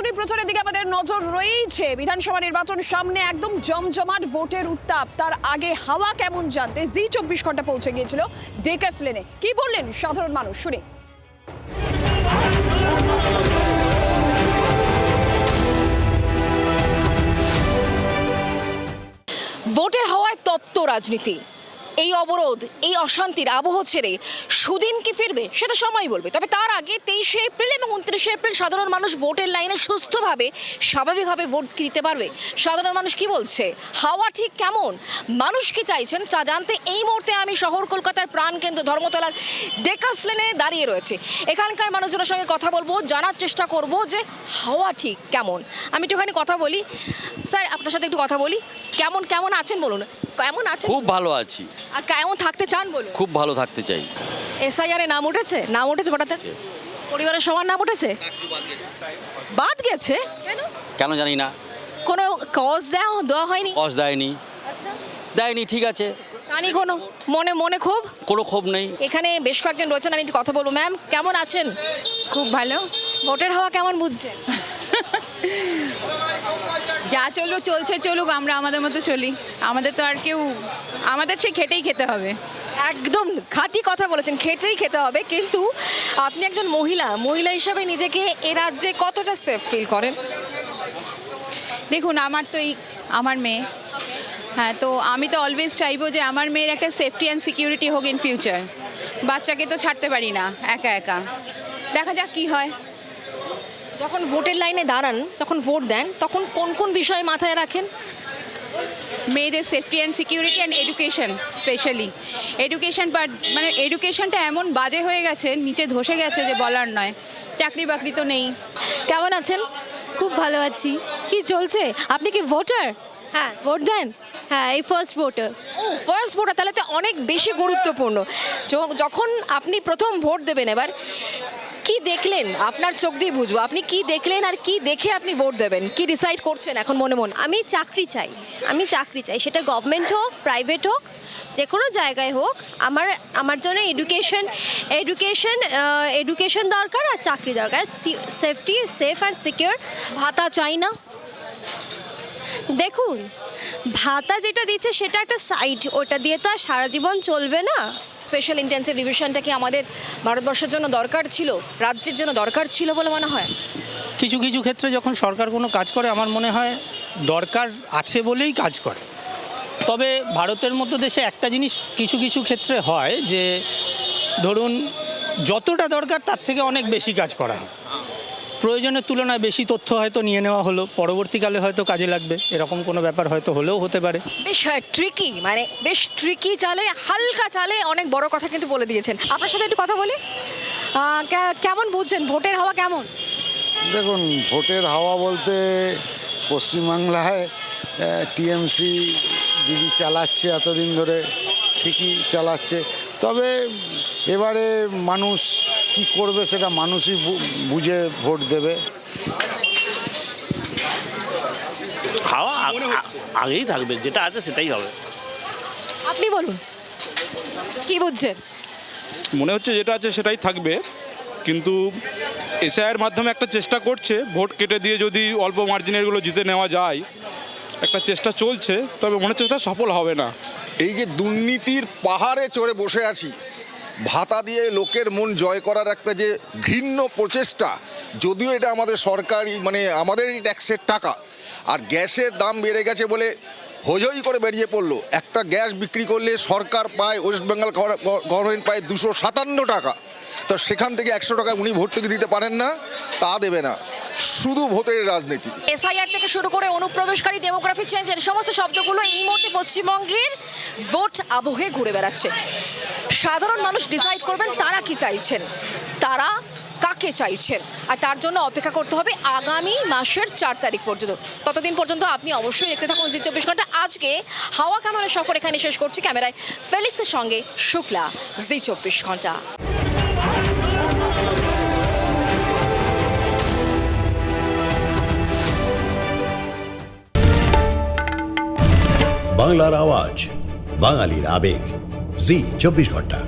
নির্বাচনী প্রচারের দিকে আমাদের নজর রয়েছে। বিধানসভা নির্বাচন সামনে, একদম জমজমাট ভোটের উত্তাপ। তার আগে হাওয়া কেমন জানতে জি24 ঘন্টা পৌঁছে গিয়েছিল ডেকার্স লেনে। কি বললেন সাধারণ মানুষ, শুনি। ভোটের হাওয়ায় তপ্ত রাজনীতি। এই অবরোধ, এই অশান্তির আবহ ছেড়ে সুদিন কি ফিরবে সেটা সময় বলবে। তবে তার আগে 23শে এপ্রিল এবং 29শে এপ্রিল সাধারণ মানুষ ভোটের লাইনে সুস্থভাবে স্বাভাবিকভাবে ভোট দিতে পারবে। সাধারণ মানুষ কি বলছে, হাওয়া ঠিক কেমন, মানুষ কি চাইছেন তা জানতে এই মুহূর্তে আমি শহর কলকাতার প্রাণকেন্দ্র ধর্মতলার ডেকার্স লেনে দাঁড়িয়ে রয়েছে। এখানকার মানুষজনের সঙ্গে কথা বলবো, জানার চেষ্টা করব যে হাওয়া ঠিক কেমন। আমি একটুখানি কথা বলি। স্যার, আপনার সাথে একটু কথা বলি। কেমন কেমন আছেন বলুন, কেমন আছেন? খুব ভালো আছি। আর কেমন থাকতে চান বলুন? খুব ভালো থাকতে চাই। এসআইআর এ নাম উঠেছে? নাম উঠেছে ভোটারদের? পরিবারের সবার নাম উঠেছে? বাদ গেছে কেন? কেন জানি না, কোনো কজ দেওয়া হয়নি? কস দেয়নি। আচ্ছা, দেয়নি, ঠিক আছে। জানি কোনো মনে মনে ক্ষোভ? কোনো ক্ষোভ নেই। এখানে বেশ কয়েকজন রয়েছেন, আমি একটু কথা বলবো। ম্যাম, কেমন আছেন? খুব ভালো। ভোটের হাওয়া কেমন বুঝছেন? যা চলুক চলছে চলুক, আমরা আমাদের মতো চলি। আমাদের তো আর কেউ, আমাদের সে খেটেই খেতে হবে। একদম খাঁটি কথা বলেছেন, খেটেই খেতে হবে। কিন্তু আপনি একজন মহিলা হিসাবে নিজেকে এ রাজ্যে কতটা সেফ ফিল করেন? দেখুন, আমার মেয়ে, হ্যাঁ, তো আমি তো অলওয়েজ চাইবো যে আমার মেয়ের একটা সেফটি অ্যান্ড সিকিউরিটি হোক ইন ফিউচার। বাচ্চাকে তো ছাড়তে পারি না একা একা। দেখা যাক কি হয়। যখন ভোটের লাইনে দাঁড়ান, তখন ভোট দেন, তখন কোন কোন বিষয় মাথায় রাখেন? মেয়েদের safety and security and education, specially education. মানে এডুকেশনটা এমন বাজে হয়ে গেছে, নিচে ধসে গেছে যে বলার নয়। চাকরি বাকরি তো নেই। কেমন আছেন? খুব ভালো আছি। কি চলছে? আপনি কি ভোটার? হ্যাঁ ভোট দেন? হ্যাঁ, এই ফার্স্ট ভোটার। ও, ফার্স্ট ভোটার, তাহলে তো অনেক বেশি গুরুত্বপূর্ণ। যখন আপনি প্রথম ভোট দেবেন, এবার কি দেখলেন? আপনার চোখ দিয়ে বুঝবো আপনি কি দেখলেন আর কি দেখে আপনি ভোট দেবেন, কি ডিসাইড করছেন এখন মনে মনে? আমি চাকরি চাই, সেটা গভর্নমেন্ট হোক, প্রাইভেট হোক, যে কোনো জায়গায় হোক। আমার জন্য এডুকেশন দরকার আর চাকরি দরকার। সেফটি, সেফ আর সিকিউর। ভাতা চাই না? দেখুন, ভাতা যেটা দিচ্ছে সেটা একটা সাইড, ওটা দিয়ে তো আর সারা জীবন চলবে না। স্পেশাল ইন্টেন্সিভ রিভিশনটা কি আমাদের ভারতবর্ষের জন্য দরকার ছিল, রাজ্যের জন্য দরকার ছিল বলে মনে হয়? কিছু কিছু ক্ষেত্রে যখন সরকার কোনো কাজ করে, আমার মনে হয় দরকার আছে বলেই কাজ করে। তবে ভারতের মতো দেশে একটা জিনিস কিছু কিছু ক্ষেত্রে হয় যে, ধরুন যতটা দরকার তার থেকে অনেক বেশি কাজ করা হয়। প্রয়োজনের তুলনায় বেশি তথ্য হয়তো নিয়ে নেওয়া হলো, পরবর্তীকালে হয়তো কাজে লাগবে, এরকম কোনো ব্যাপার হয়তো হলেও হতে পারে। বেশ ট্রিকি, মানে বেশ ট্রিকি চালে, হালকা চালে অনেক বড় কথা কিন্তু বলে দিয়েছেন। আপনার সাথে একটু কথা বলি। কেমন বুঝছেন ভোটের হাওয়া কেমন? দেখুন, ভোটের হাওয়া বলতে পশ্চিমবাংলায় টিএমসি দিদি চালাচ্ছে, এতদিন ধরে ঠিকই চালাচ্ছে। তবে এবারে মানুষ কি করবে সেটা মানুষই বুঝে ভোট দেবে। হাওয়া আগেই থাকবে, যেটা আছে সেটাই হবে। আপনি বলুন, কি বুঝছেন? মনে হচ্ছে যেটা আছে সেটাই থাকবে, কিন্তু এসআইয়ের মাধ্যমে একটা চেষ্টা করছে ভোট কেটে দিয়ে যদি অল্প মার্জিনেরগুলো জিতে নেওয়া যায়, একটা চেষ্টা চলছে, তবে মনে হচ্ছে সেটা সফল হবে না। এই যে দুর্নীতির পাহাড়ে চড়ে বসে আছি, ভাতা দিয়ে লোকের মন জয় করার একটা যে ঘৃণ্য প্রচেষ্টা, যদিও এটা আমাদের সরকারি, মানে আমাদেরই ট্যাক্সের টাকা, আর গ্যাসের দাম বেড়ে গেছে বলে হই করে বেরিয়ে পড়লো। একটা গ্যাস বিক্রি করলে সরকার পায়, ওয়েস্ট বেঙ্গল গভর্নমেন্ট পায় 257 টাকা। তো সেখান থেকে 100 টাকা উনি ভর্তুকি দিতে পারেন না, তা দেবে না। শুধু ভোটের রাজনীতি। এসআইআর থেকে শুরু করে অনুপ্রবেশকারী, ডেমোগ্রাফি চেঞ্জ, এর সমস্ত শব্দগুলো এই মুহূর্তে পশ্চিমবঙ্গের ভোট আবহে ঘুরে বেড়াচ্ছে। সাধারণ মানুষ ডিসাইড করবেন তারা কি চাইছেন, তারা কাকে চাইছেন, আর তার জন্য অপেক্ষা করতে হবে আগামী মাসের 4 তারিখ পর্যন্ত। ততদিন পর্যন্ত আপনি অবশ্যই দেখতে থাকুন জি24 ঘন্টা। আজকে হাওয়া কামানের সফর এখানে শেষ করছি। ক্যামেরায় ফেলিক্সের সঙ্গে শুক্লা, জি24 ঘন্টা। বাংলার আওয়াজ, বাঙালির আবেগ, জি24 ঘন্টা।